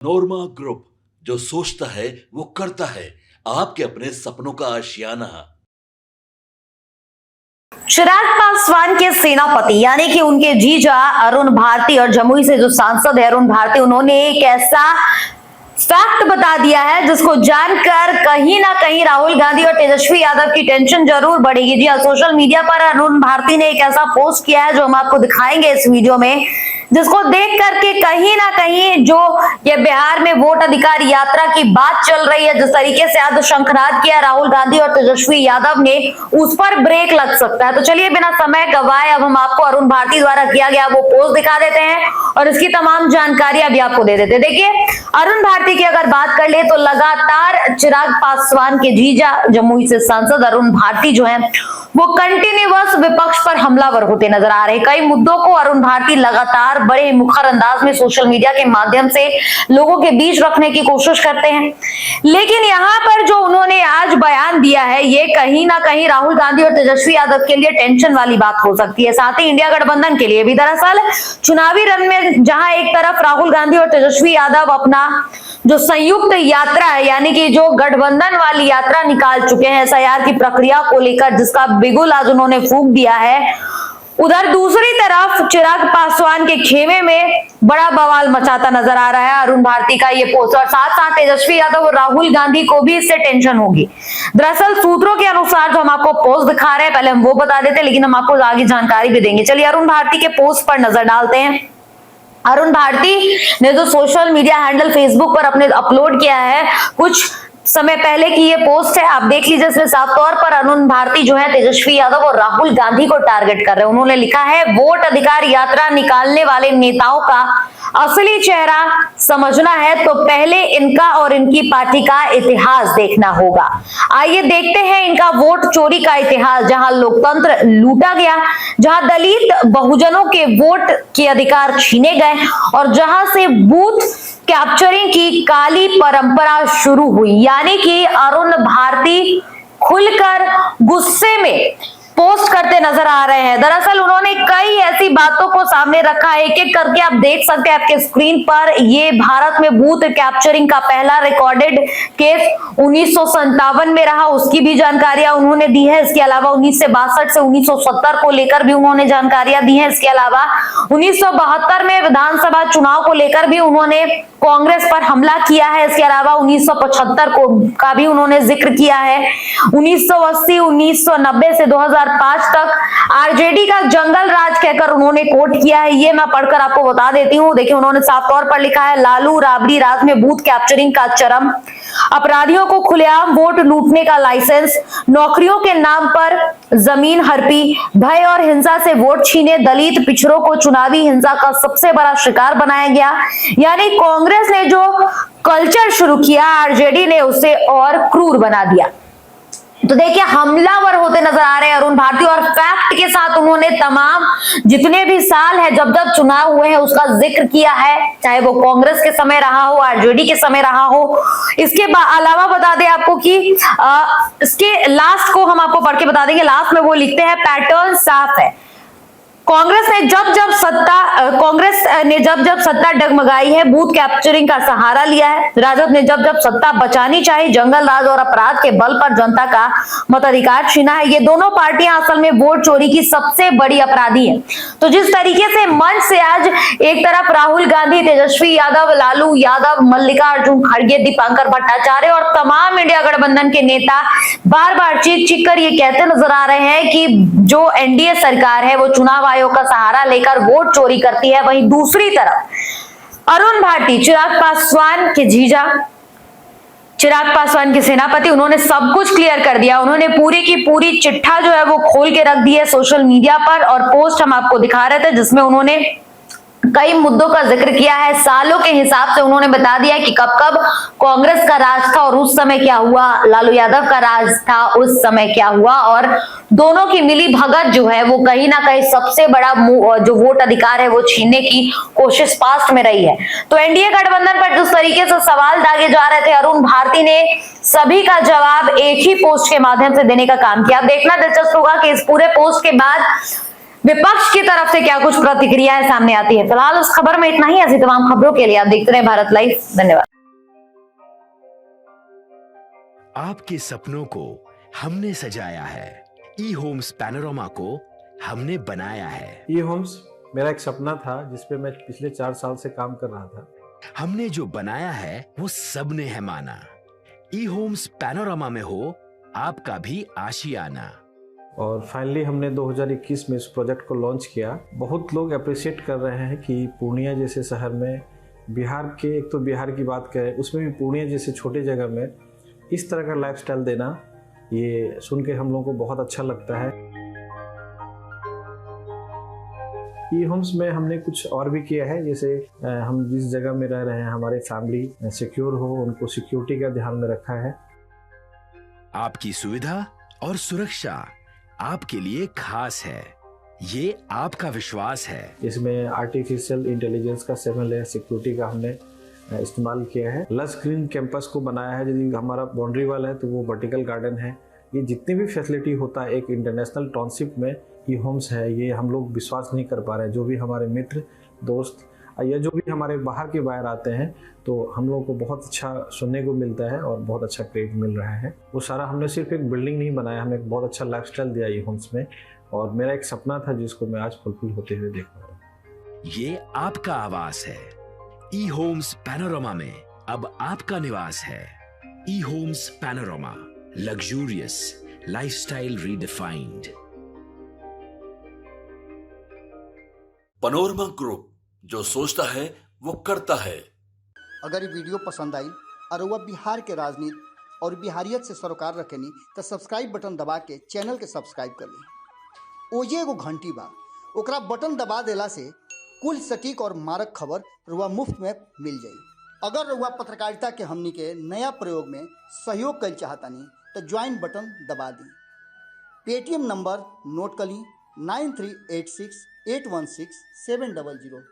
नोरमा group, जो सोचता है वो करता है। आपके अपने सपनों का आशियाना। चिराग पासवान के सेनापति यानी कि उनके जीजा अरुण भारती और जमुई से जो सांसद है अरुण भारती, उन्होंने एक ऐसा फैक्ट बता दिया है जिसको जानकर कहीं ना कहीं राहुल गांधी और तेजस्वी यादव की टेंशन जरूर बढ़ेगी। जी हाँ, सोशल मीडिया पर अरुण भारती ने एक ऐसा पोस्ट किया है जो हम आपको दिखाएंगे इस वीडियो में, जिसको देख करके कहीं ना कहीं जो ये बिहार में वोट अधिकार यात्रा की बात चल रही है, जिस तरीके से आज शंखनाद किया राहुल गांधी और तेजस्वी यादव ने, उस पर ब्रेक लग सकता है। तो चलिए बिना समय गवाए अब हम आपको अरुण भारती द्वारा किया गया वो पोस्ट दिखा देते हैं और इसकी तमाम जानकारियां भी आपको दे देते हैं। देखिए, अरुण भारती की अगर बात कर ले तो लगातार चिराग पासवान के जीजा जमुई से सांसद अरुण भारती जो है वो कंटिन्यूअस विपक्ष पर हमलावर होते नजर आ रहे हैं। कई मुद्दों को अरुण भारती लगातार बड़े मुखर अंदाज में सोशल मीडिया के माध्यम से लोगों के बीच रखने की कोशिश करते हैं, लेकिन यहाँ पर जो उन्होंने आज बयान दिया है ये कहीं ना कहीं राहुल गांधी और तेजस्वी यादव के लिए टेंशन वाली बात हो सकती है, साथ ही इंडिया गठबंधन के लिए भी। दरअसल चुनावी रण में जहां एक तरफ राहुल गांधी और तेजस्वी यादव अपना जो संयुक्त यात्रा है यानी कि जो गठबंधन वाली यात्रा निकाल चुके हैं एसआईआर की प्रक्रिया को लेकर, जिसका बिगुल आज उन्होंने फूंक दिया है, उधर दूसरी तरफ चिराग पासवान के खेमे में बड़ा बवाल मचाता नजर आ रहा है अरुण भारती का ये पोस्ट, और साथ साथ तेजस्वी यादव और राहुल गांधी को भी इससे टेंशन होगी। दरअसल सूत्रों के अनुसार जो हम आपको पोस्ट दिखा रहे हैं पहले हम वो बता देते, लेकिन हम आपको आगे जानकारी भी देंगे। चलिए अरुण भारती के पोस्ट पर नजर डालते हैं। अरुण भारती ने जो सोशल मीडिया हैंडल फेसबुक पर अपने अपलोड किया है कुछ समय पहले की ये पोस्ट है, आप देख लीजिए। इसमें साफ तौर पर अरुण भारती जो है तेजस्वी यादव और राहुल गांधी को टारगेट कर रहे हैं। उन्होंने लिखा है, वोट अधिकार यात्रा निकालने वाले नेताओं का असली चेहरा समझना है तो पहले इनका और इनकी पार्टी का इतिहास देखना होगा। आइए देखते हैं इनका वोट चोरी का इतिहास, जहां लोकतंत्र लूटा गया, जहां दलित बहुजनों के वोट के अधिकार छीने गए और जहां से बूथ कैप्चरिंग की काली परंपरा शुरू हुई। यानी कि अरुण भारती खुलकर गुस्से में पोस्ट करते नजर आ रहे हैं। दरअसल उन्होंने कई ऐसी बातों को सामने रखा, एक एक करके आप देख सकते हैं आपके स्क्रीन पर। ये भारत में बूथ कैप्चरिंग का पहला रिकॉर्डेड केस 1957 में रहा, उसकी भी जानकारियां उन्होंने दी है। इसके अलावा 1962 से 1970 को लेकर भी उन्होंने जानकारियां दी है। इसके अलावा 1972 में विधानसभा चुनाव को लेकर भी उन्होंने कांग्रेस पर हमला किया है। इसके अलावा 1975 को का भी उन्होंने जिक्र किया है। 1980, 1990 से 2005 तक आरजेडी का जंगल राज कहकर उन्होंने कोट किया है। ये मैं पढ़कर आपको बता देती हूँ। देखिए, उन्होंने साफ तौर पर लिखा है, लालू राबड़ी राज में बूथ कैप्चरिंग का चरम, अपराधियों को खुलेआम वोट लूटने का लाइसेंस, नौकरियों के नाम पर जमीन हड़पी, भय और हिंसा से वोट छीने, दलित पिछड़ों को चुनावी हिंसा का सबसे बड़ा शिकार बनाया गया। यानी कांग्रेस ने जो कल्चर शुरू किया आरजेडी ने उसे और क्रूर बना दिया। तो देखिए, हमलावर होते नजर आ रहे हैं अरुण भारती, और फैक्ट के साथ उन्होंने तमाम जितने भी साल है जब जब चुनाव हुए हैं उसका जिक्र किया है, चाहे वो कांग्रेस के समय रहा हो, आरजेडी के समय रहा हो। इसके अलावा बता दें आपको कि इसके लास्ट को हम आपको पढ़ के बता देंगे। लास्ट में वो लिखते हैं, पैटर्न साफ है, कांग्रेस ने जब जब सत्ता डगमगाई है बूथ कैप्चरिंग का सहारा लिया है, राजद ने जब जब सत्ता बचानी चाहिए जंगल राज और अपराध के बल पर जनता का मताधिकार छीना है। ये दोनों पार्टियां असल में वोट चोरी की सबसे बड़ी अपराधी हैं। तो जिस तरीके से मंच से आज एक तरफ राहुल गांधी, तेजस्वी यादव, लालू यादव, मल्लिकार्जुन खड़गे, दीपांकर भट्टाचार्य और तमाम इंडिया गठबंधन के नेता बार बार चीख चीख कर ये कहते नजर आ रहे हैं कि जो एनडीए सरकार है वो चुनाव आयोग का सहारा लेकर वोट चोरी करती है, वहीं दूसरी तरफ अरुण भारती, चिराग पासवान के जीजा, चिराग पासवान के सेनापति, उन्होंने सब कुछ क्लियर कर दिया। उन्होंने पूरी की पूरी चिट्ठा जो है वो खोल के रख दी है सोशल मीडिया पर, और पोस्ट हम आपको दिखा रहे थे जिसमें उन्होंने कई मुद्दों का जिक्र किया है। सालों के हिसाब से उन्होंने बता दिया कि कब कब कांग्रेस का राज था और उस समय क्या हुआ, लालू यादव का राज था उस समय क्या हुआ, और दोनों की मिली भगत जो है वो कहीं ना कहीं सबसे बड़ा जो वोट अधिकार है वो छीनने की कोशिश पास्ट में रही है। तो एनडीए गठबंधन पर जिस तरीके से सवाल दागे जा रहे थे, अरुण भारती ने सभी का जवाब एक ही पोस्ट के माध्यम से देने का काम किया। अब देखना दिलचस्प होगा कि इस पूरे पोस्ट के बाद विपक्ष की तरफ से क्या कुछ प्रतिक्रियाएं सामने आती है। फिलहाल उस खबर में इतना ही। ऐसी तमाम खबरों के लिए आप देखते रहे भारत लाइव। धन्यवाद। आपके सपनों को हमने सजाया है, ई होम्स पैनोरमा को हमने बनाया है। ई होम्स मेरा एक सपना था जिसपे मैं पिछले 4 साल से काम कर रहा था। हमने जो बनाया है वो सबने है माना। ई होम्स पैनोरमा में हो आपका भी आशियाना। और फाइनली हमने 2021 में इस प्रोजेक्ट को लॉन्च किया। बहुत लोग अप्रिशिएट कर रहे हैं कि पूर्णिया जैसे शहर में, बिहार के, एक तो बिहार की बात करें उसमें भी पूर्णिया जैसे छोटे जगह में इस तरह का लाइफस्टाइल देना, ये सुन के हम लोगों को बहुत अच्छा लगता है। ई होम्स में हमने कुछ और भी किया है, जैसे हम जिस जगह में रह रहे हैं हमारे फैमिली सिक्योर हो, उनको सिक्योरिटी का ध्यान में रखा है। आपकी सुविधा और सुरक्षा आपके लिए खास है, ये आपका विश्वास है। इसमें आर्टिफिशियल इंटेलिजेंस का 7 लेयर सिक्योरिटी का हमने इस्तेमाल किया है। लस ग्रीन कैंपस को बनाया है। यदि हमारा बाउंड्री वाल है तो वो वर्टिकल गार्डन है। ये जितनी भी फैसिलिटी होता है एक इंटरनेशनल टाउनशिप में ई होम्स है, ये हम लोग विश्वास नहीं कर पा रहे हैं। जो भी हमारे मित्र दोस्त या जो भी हमारे बाहर के बाहर आते हैं तो हम लोगों को बहुत अच्छा सुनने को मिलता है और बहुत अच्छा क्रेडिट मिल रहा है। वो सारा हमने सिर्फ एक बिल्डिंग नहीं बनाया, हमें एक बहुत अच्छा लाइफस्टाइल दिया ई होम्स में, और मेरा एक सपना था जिसको मैं आज फुलफिल होते हुए देख पा रहा हूँ। ये आपका आवास है। ई होम्स पैनोरमा में अब आपका निवास है। E Homes Panorama, luxurious lifestyle redefined. Panorama group, जो सोचता है वो करता है। अगर ये वीडियो पसंद आई और वह बिहार के राजनीति और बिहारियत से सरोकार रखेनी तो सब्सक्राइब बटन दबा के चैनल के सब्सक्राइब कर ली। ओजे एगो घंटी बा, ओकरा बटन दबा देला से कुल सटीक और मारक खबर रुआ मुफ्त में मिल जाई। अगर रुआ पत्रकारिता के हमनी के नया प्रयोग में सहयोग कर चाहतानी तो ज्वाइन बटन दबा दी। पेटीएम नंबर नोट कर ली 9386816700।